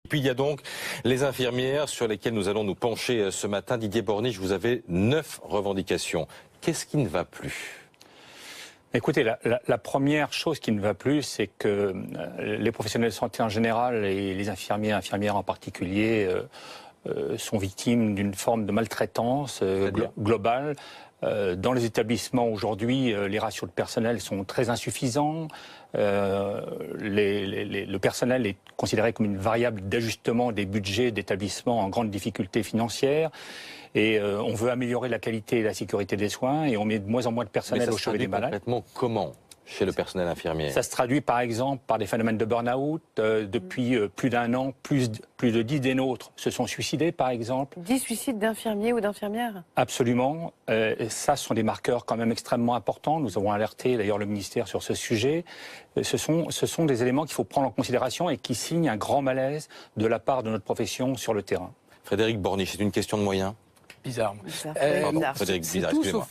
Puis il y a donc les infirmières sur lesquelles nous allons nous pencher ce matin. Didier Borniche, vous avez 9 revendications. Qu'est-ce qui ne va plus ? Écoutez, la première chose qui ne va plus, c'est que les professionnels de santé en général et les infirmières en particulier sont victimes d'une forme de maltraitance globale. Dans les établissements aujourd'hui, les ratios de personnel sont très insuffisants. Le personnel est considéré comme une variable d'ajustement des budgets d'établissements en grande difficulté financière. Et on veut améliorer la qualité et la sécurité des soins et on met de moins en moins de personnel au chevet des malades. Concrètement, comment chez le personnel infirmier? Ça se traduit par exemple par des phénomènes de burn-out. Depuis plus d'un an, plus de 10 des nôtres se sont suicidés par exemple. 10 suicides d'infirmiers ou d'infirmières? Absolument. Ça, ce sont des marqueurs quand même extrêmement importants. Nous avons alerté d'ailleurs le ministère sur ce sujet. Ce sont des éléments qu'il faut prendre en considération et qui signent un grand malaise de la part de notre profession sur le terrain. Frédéric Borniche, c'est une question de moyens? Bizarre.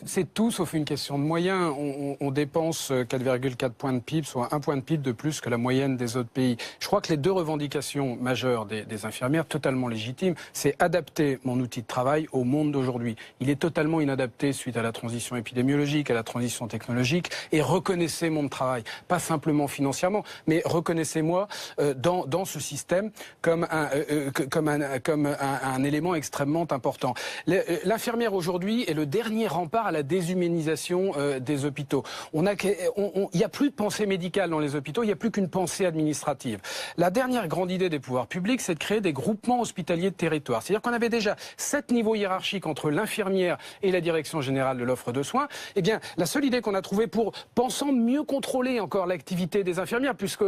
C'est tout sauf une question de moyens. On dépense 4,4 points de PIB, soit 1 point de PIB de plus que la moyenne des autres pays. Je crois que les deux revendications majeures des infirmières, totalement légitimes, c'est adapter mon outil de travail au monde d'aujourd'hui. Il est totalement inadapté suite à la transition épidémiologique, à la transition technologique, et reconnaissez mon travail, pas simplement financièrement, mais reconnaissez-moi dans ce système comme un élément extrêmement important. L'infirmière aujourd'hui est le dernier rempart à la déshumanisation des hôpitaux. Il n'y a plus de pensée médicale dans les hôpitaux, il n'y a plus qu'une pensée administrative. La dernière grande idée des pouvoirs publics, c'est de créer des groupements hospitaliers de territoire. C'est-à-dire qu'on avait déjà 7 niveaux hiérarchiques entre l'infirmière et la direction générale de l'offre de soins. Eh bien, la seule idée qu'on a trouvée pensant mieux contrôler encore l'activité des infirmières, puisque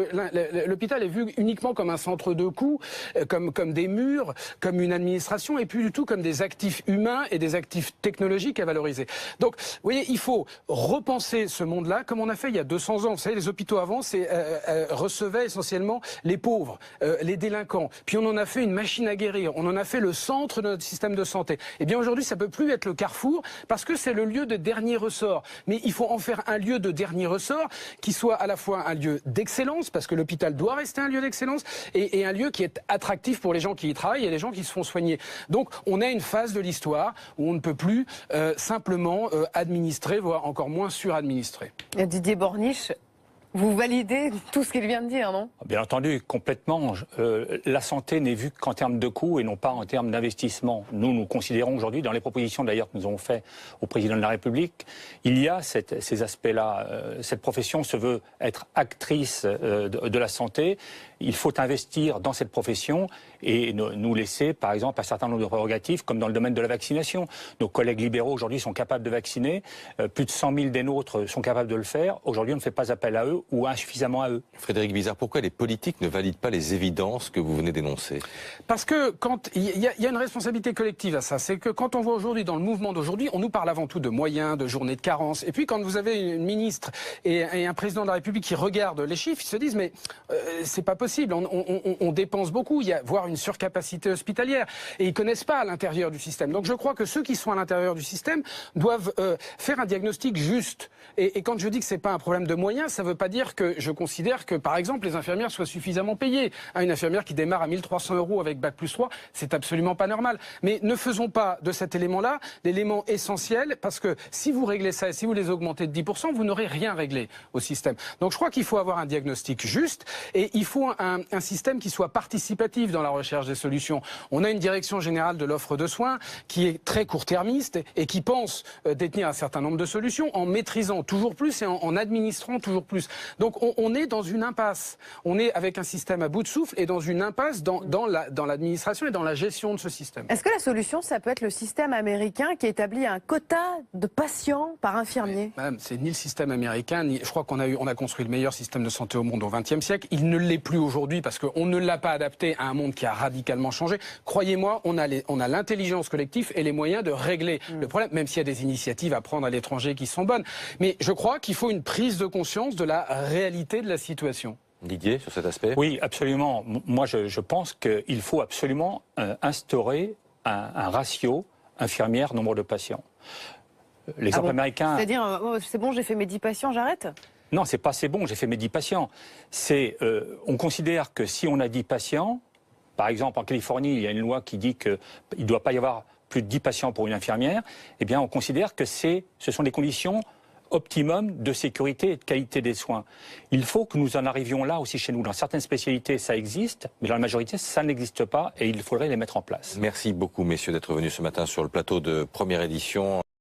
l'hôpital est vu uniquement comme un centre de coûts, comme des murs, comme une administration, et plus du tout comme des actifs humains et des actifs technologiques à valoriser. Donc, vous voyez, il faut repenser ce monde-là comme on a fait il y a 200 ans. Vous savez, les hôpitaux avant recevaient essentiellement les pauvres, les délinquants. Puis on en a fait une machine à guérir. On en a fait le centre de notre système de santé. Eh bien aujourd'hui, ça peut plus être le carrefour parce que c'est le lieu de dernier ressort. Mais il faut en faire un lieu de dernier ressort qui soit à la fois un lieu d'excellence, parce que l'hôpital doit rester un lieu d'excellence, et un lieu qui est attractif pour les gens qui y travaillent et les gens qui se font soigner. Donc on a une phase de l'histoire où on ne peut plus simplement administrer, voire encore moins suradministrer. Didier Borniche, vous validez tout ce qu'il vient de dire, non? Bien entendu, complètement. La santé n'est vue qu'en termes de coûts et non pas en termes d'investissement. Nous considérons aujourd'hui, dans les propositions d'ailleurs que nous avons faites au président de la République, il y a ces aspects-là. Cette profession se veut être actrice de la santé. Il faut investir dans cette profession et nous laisser, par exemple, un certain nombre de prérogatives, comme dans le domaine de la vaccination. Nos collègues libéraux aujourd'hui sont capables de vacciner. Plus de 100 000 des nôtres sont capables de le faire. Aujourd'hui, on ne fait pas appel à eux ou insuffisamment à eux. Frédéric Bizard, pourquoi les politiques ne valident pas les évidences que vous venez d'énoncer? Parce que quand il y a une responsabilité collective à ça, c'est que quand on voit aujourd'hui dans le mouvement d'aujourd'hui, on nous parle avant tout de moyens, de journées de carence, et puis quand vous avez une ministre et un président de la République qui regardent les chiffres, ils se disent mais c'est pas possible, on dépense beaucoup, il y a voire une surcapacité hospitalière, et ils connaissent pas à l'intérieur du système. Donc je crois que ceux qui sont à l'intérieur du système doivent faire un diagnostic juste. Et quand je dis que c'est pas un problème de moyens, ça veut pas dire que je considère que, par exemple, les infirmières soient suffisamment payées. Une infirmière qui démarre à 1 300 € avec Bac+3, c'est absolument pas normal. Mais ne faisons pas de cet élément-là l'élément essentiel, parce que si vous réglez ça et si vous les augmentez de 10%, vous n'aurez rien réglé au système. Donc je crois qu'il faut avoir un diagnostic juste et il faut un système qui soit participatif dans la recherche des solutions. On a une direction générale de l'offre de soins qui est très court-termiste et qui pense détenir un certain nombre de solutions en maîtrisant toujours plus et en administrant toujours plus. Donc on est dans une impasse. On est avec un système à bout de souffle et dans une impasse dans l'administration et dans la gestion de ce système. Est-ce que la solution, ça peut être le système américain qui établit un quota de patients par infirmier? Madame, c'est ni le système américain, ni... Je crois qu'on a construit le meilleur système de santé au monde au XXe siècle. Il ne l'est plus aujourd'hui parce qu'on ne l'a pas adapté à un monde qui a radicalement changé. Croyez-moi, on a l'intelligence collective et les moyens de régler le problème, même s'il y a des initiatives à prendre à l'étranger qui sont bonnes. Mais je crois qu'il faut une prise de conscience de la réalité de la situation. Didier, sur cet aspect? Oui, absolument. Moi, je pense qu'il faut absolument instaurer un ratio infirmière nombre de patients. L'exemple américain... C'est-à-dire, c'est bon, j'ai fait mes 10 patients, j'arrête? Non, c'est pas c'est bon, j'ai fait mes 10 patients. On considère que si on a 10 patients, Par exemple, en Californie, il y a une loi qui dit qu'il ne doit pas y avoir plus de 10 patients pour une infirmière. Eh bien, on considère que ce sont des conditions optimum de sécurité et de qualité des soins. Il faut que nous en arrivions là aussi chez nous. Dans certaines spécialités, ça existe, mais dans la majorité, ça n'existe pas et il faudrait les mettre en place. Merci beaucoup, messieurs, d'être venus ce matin sur le plateau de Première Édition.